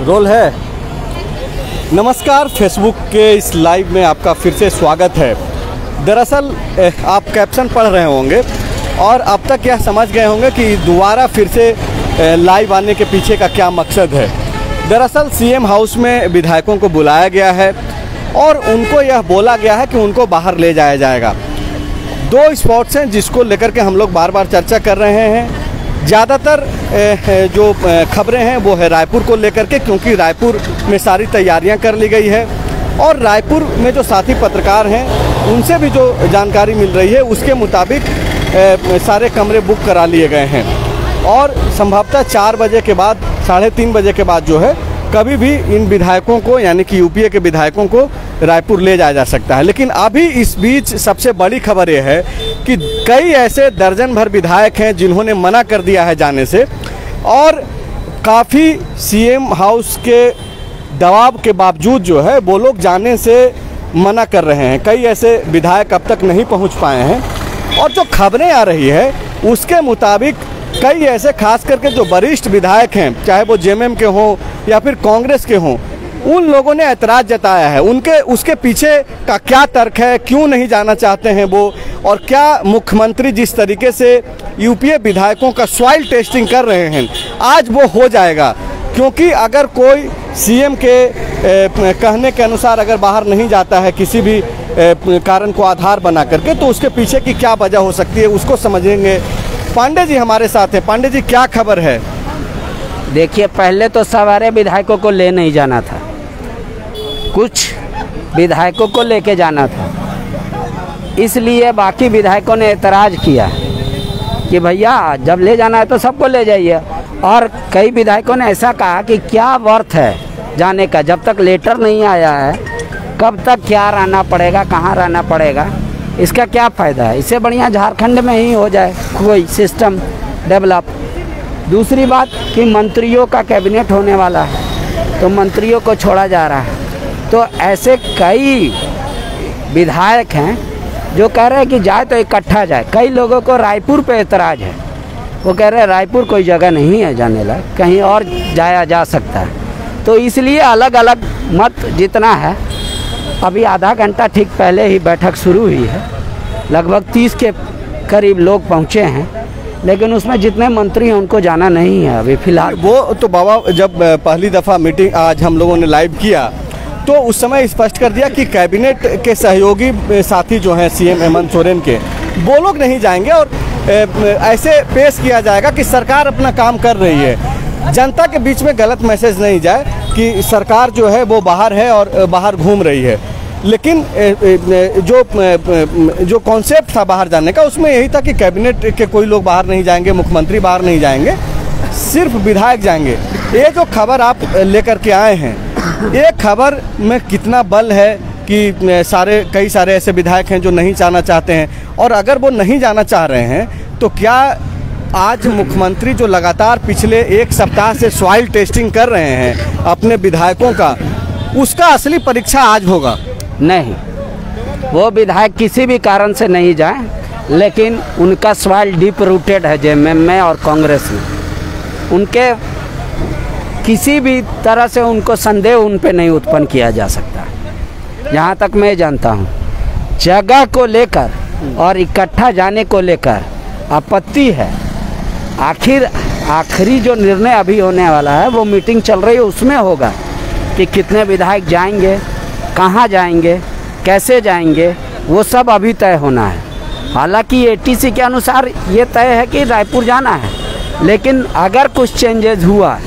Role है। नमस्कार, Facebook के इस लाइव में आपका फिर से स्वागत है। दरअसल आप कैप्शन पढ़ रहे होंगे और अब तक यह समझ गए होंगे कि दोबारा फिर से लाइव आने के पीछे का क्या मकसद है। दरअसल सीएम हाउस में विधायकों को बुलाया गया है और उनको यह बोला गया है कि उनको बाहर ले जाया जाएगा। दो स्पॉट्स हैं जिसको लेकर के हम लोग बार बार चर्चा कर रहे हैं। ज़्यादातर जो खबरें हैं वो है रायपुर को लेकर के, क्योंकि रायपुर में सारी तैयारियां कर ली गई है और रायपुर में जो साथी पत्रकार हैं उनसे भी जो जानकारी मिल रही है उसके मुताबिक सारे कमरे बुक करा लिए गए हैं और संभवतः 4 बजे के बाद 3:30 बजे के बाद जो है कभी भी इन विधायकों को यानी कि यूपीए के विधायकों को रायपुर ले जाया जा सकता है। लेकिन अभी इस बीच सबसे बड़ी खबर यह है कि कई ऐसे दर्जन भर विधायक हैं जिन्होंने मना कर दिया है जाने से और काफ़ी सीएम हाउस के दबाव के बावजूद जो है वो लोग जाने से मना कर रहे हैं। कई ऐसे विधायक अब तक नहीं पहुंच पाए हैं और जो खबरें आ रही है उसके मुताबिक कई ऐसे खास करके जो वरिष्ठ विधायक हैं, चाहे वो जेएमएम के हों या फिर कांग्रेस के हों, उन लोगों ने ऐतराज़ जताया है। उसके पीछे का क्या तर्क है, क्यों नहीं जाना चाहते हैं वो, और क्या मुख्यमंत्री जिस तरीके से यूपीए विधायकों का सॉइल टेस्टिंग कर रहे हैं आज वो हो जाएगा। क्योंकि अगर कोई सीएम के कहने के अनुसार अगर बाहर नहीं जाता है किसी भी कारण को आधार बना करके, तो उसके पीछे की क्या वजह हो सकती है उसको समझेंगे। पांडे जी हमारे साथ हैं। पांडे जी, क्या खबर है? देखिए, पहले तो सारे विधायकों को ले नहीं जाना था, कुछ विधायकों को लेके जाना था, इसलिए बाकी विधायकों ने एतराज़ किया कि भैया जब ले जाना है तो सबको ले जाइए। और कई विधायकों ने ऐसा कहा कि क्या वर्थ है जाने का, जब तक लेटर नहीं आया है कब तक क्या रहना पड़ेगा, कहाँ रहना पड़ेगा, इसका क्या फ़ायदा है। इससे बढ़िया झारखंड में ही हो जाए कोई सिस्टम डेवलप। दूसरी बात कि मंत्रियों का कैबिनेट होने वाला है तो मंत्रियों को छोड़ा जा रहा है। तो ऐसे कई विधायक हैं जो कह रहे हैं कि जाए तो इकट्ठा जाए। कई लोगों को रायपुर पे एतराज़ है, वो कह रहे हैं रायपुर कोई जगह नहीं है जाने लायक, कहीं और जाया जा सकता है। तो इसलिए अलग अलग मत जितना है, अभी आधा घंटा ठीक पहले ही बैठक शुरू हुई है, लगभग 30 के करीब लोग पहुँचे हैं, लेकिन उसमें जितने मंत्री हैं उनको जाना नहीं है अभी फिलहाल। वो तो बाबा, जब पहली दफ़ा मीटिंग आज हम लोगों ने लाइव किया तो उस समय स्पष्ट कर दिया कि कैबिनेट के सहयोगी साथी जो हैं सीएम हेमंत सोरेन के, वो लोग नहीं जाएंगे और ऐसे पेश किया जाएगा कि सरकार अपना काम कर रही है। जनता के बीच में गलत मैसेज नहीं जाए कि सरकार जो है वो बाहर है और बाहर घूम रही है। लेकिन जो कॉन्सेप्ट था बाहर जाने का उसमें यही था कि कैबिनेट के कोई लोग बाहर नहीं जाएंगे, मुख्यमंत्री बाहर नहीं जाएंगे, सिर्फ विधायक जाएंगे। ये जो खबर आप लेकर के आए हैं, ये खबर में कितना बल है कि कई सारे ऐसे विधायक हैं जो नहीं जाना चाहते हैं, और अगर वो नहीं जाना चाह रहे हैं तो क्या आज मुख्यमंत्री जो लगातार पिछले 1 सप्ताह से सॉइल टेस्टिंग कर रहे हैं अपने विधायकों का, उसका असली परीक्षा आज होगा? नहीं, वो विधायक किसी भी कारण से नहीं जाए, लेकिन उनका सवाल डीप रूटेड है जेएमएम में और कांग्रेस में। उनके किसी भी तरह से उनको संदेह उन पे नहीं उत्पन्न किया जा सकता। जहाँ तक मैं जानता हूँ, जगह को लेकर और इकट्ठा जाने को लेकर आपत्ति है। आखिरी जो निर्णय अभी होने वाला है, वो मीटिंग चल रही है, उसमें होगा कि कितने विधायक जाएंगे, कहाँ जाएंगे, कैसे जाएंगे, वो सब अभी तय होना है। हालांकि एटीसी के अनुसार ये तय है कि रायपुर जाना है, लेकिन अगर कुछ चेंजेस हुआ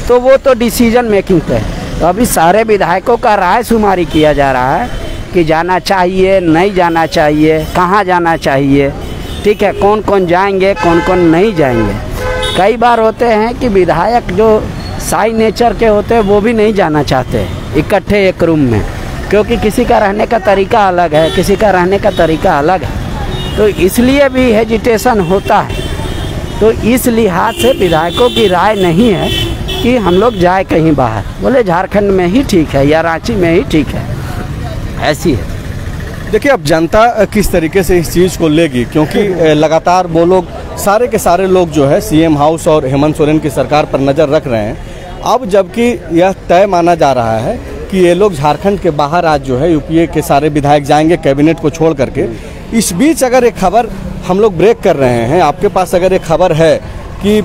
तो वो तो डिसीजन मेकिंग पे है। तो अभी सारे विधायकों का राय शुमारी किया जा रहा है कि जाना चाहिए, नहीं जाना चाहिए, कहाँ जाना चाहिए, ठीक है, कौन कौन जाएंगे, कौन कौन नहीं जाएंगे। कई बार होते हैं कि विधायक जो साई नेचर के होते हैं वो भी नहीं जाना चाहते इकट्ठे एक रूम में, क्योंकि किसी का रहने का तरीका अलग है, किसी का रहने का तरीका अलग है, तो इसलिए भी हेजिटेशन होता है। तो इस लिहाज से विधायकों की राय नहीं है कि हम लोग जाए कहीं बाहर, बोले झारखंड में ही ठीक है या रांची में ही ठीक है, ऐसी है। देखिए, अब जनता किस तरीके से इस चीज़ को लेगी, क्योंकि लगातार वो लोग सारे के सारे लोग जो है सीएम हाउस और हेमंत सोरेन की सरकार पर नज़र रख रहे हैं। अब जबकि यह तय माना जा रहा है कि ये लोग झारखंड के बाहर आज जो है यूपीए के सारे विधायक जाएंगे कैबिनेट को छोड़ करके। इस बीच अगर एक खबर हम लोग ब्रेक कर रहे हैं, आपके पास अगर एक खबर है कि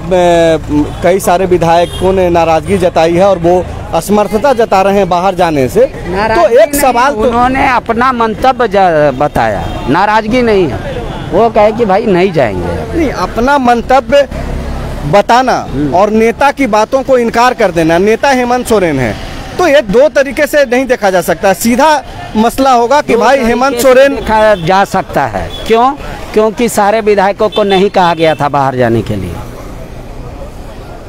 कई सारे विधायकों ने नाराज़गी जताई है और वो असमर्थता जता रहे हैं बाहर जाने से, तो एक सवाल, तो उन्होंने अपना मंतव्य बताया, नाराज़गी नहीं है। वो कहे कि भाई नहीं जाएंगे। नहीं, अपना मंतव्य बताना और नेता की बातों को इनकार कर देना। नेता हेमंत सोरेन है, तो ये दो तरीके से नहीं देखा जा सकता। सीधा मसला होगा कि भाई हेमंत सोरेन देखा जा सकता है। क्यों? क्योंकि सारे विधायकों को नहीं कहा गया था बाहर जाने के लिए।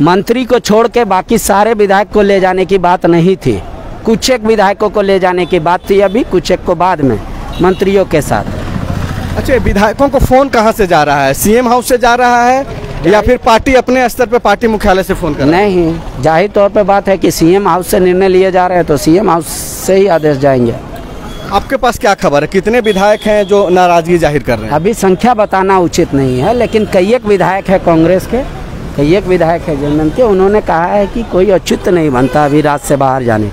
मंत्री को छोड़ के बाकी सारे विधायक को ले जाने की बात नहीं थी। कुछ एक विधायकों को ले जाने की बात थी, अभी कुछ एक को बाद में मंत्रियों के साथ। अच्छा, विधायकों को फोन कहाँ से जा रहा है? सीएम हाउस से जा रहा है या फिर पार्टी अपने स्तर पे पार्टी मुख्यालय से फोन कर रहा है? नहीं, जाहिर तौर पे बात है कि सीएम हाउस से निर्णय लिए जा रहे हैं, तो सीएम हाउस से ही आदेश जाएंगे। आपके पास क्या खबर है, कितने विधायक हैं जो नाराजगी जाहिर कर रहे हैं? अभी संख्या बताना उचित नहीं है, लेकिन कई एक विधायक है कांग्रेस के, कई एक विधायक है जनमन के, उन्होंने कहा है कि कोई औचित्य नहीं बनता अभी रात से बाहर जाने।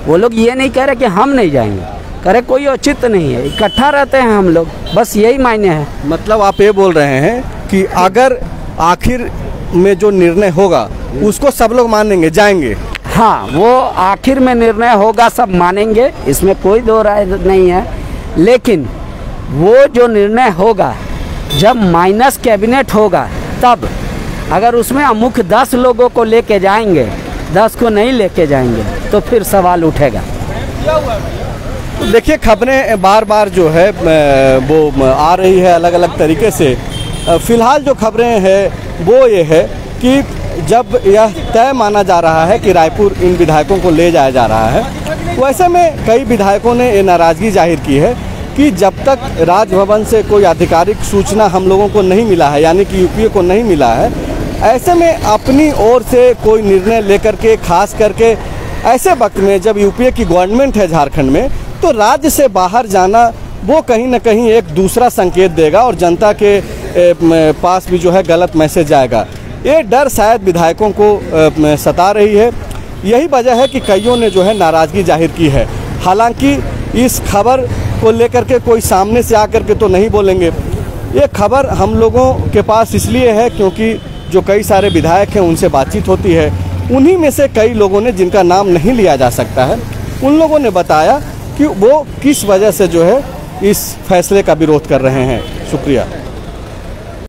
वो लोग ये नहीं कह रहे कि हम नहीं जाएंगे, कह रहे कोई औचित्य नहीं है, इकट्ठा रहते हैं हम लोग, बस यही मायने है। मतलब आप ये बोल रहे हैं कि अगर आखिर में जो निर्णय होगा उसको सब लोग मानेंगे, जाएंगे? हाँ, वो आखिर में निर्णय होगा, सब मानेंगे, इसमें कोई दो राय नहीं है। लेकिन वो जो निर्णय होगा जब माइनस कैबिनेट होगा, तब अगर उसमें अमुख 10 लोगों को लेके जाएंगे, 10 को नहीं लेके जाएंगे, तो फिर सवाल उठेगा। तो देखिए, खबरें बार बार जो है वो आ रही है अलग अलग तरीके से। फिलहाल जो खबरें हैं वो ये है कि जब यह तय माना जा रहा है कि रायपुर इन विधायकों को ले जाया जा रहा है, वैसे में कई विधायकों ने ये नाराज़गी जाहिर की है कि जब तक राजभवन से कोई आधिकारिक सूचना हम लोगों को नहीं मिला है, यानी कि यूपीए को नहीं मिला है, ऐसे में अपनी ओर से कोई निर्णय लेकर के, खास करके ऐसे वक्त में जब यूपीए की गवर्नमेंट है झारखंड में, तो राज्य से बाहर जाना वो कहीं ना कहीं एक दूसरा संकेत देगा और जनता के पास भी जो है गलत मैसेज जाएगा। ये डर शायद विधायकों को सता रही है। यही वजह है कि कईयों ने जो है नाराज़गी जाहिर की है। हालांकि इस खबर को लेकर के कोई सामने से आकर के तो नहीं बोलेंगे। ये खबर हम लोगों के पास इसलिए है क्योंकि जो कई सारे विधायक हैं उनसे बातचीत होती है। उन्हीं में से कई लोगों ने, जिनका नाम नहीं लिया जा सकता है, उन लोगों ने बताया कि वो किस वजह से जो है इस फैसले का विरोध कर रहे हैं। शुक्रिया।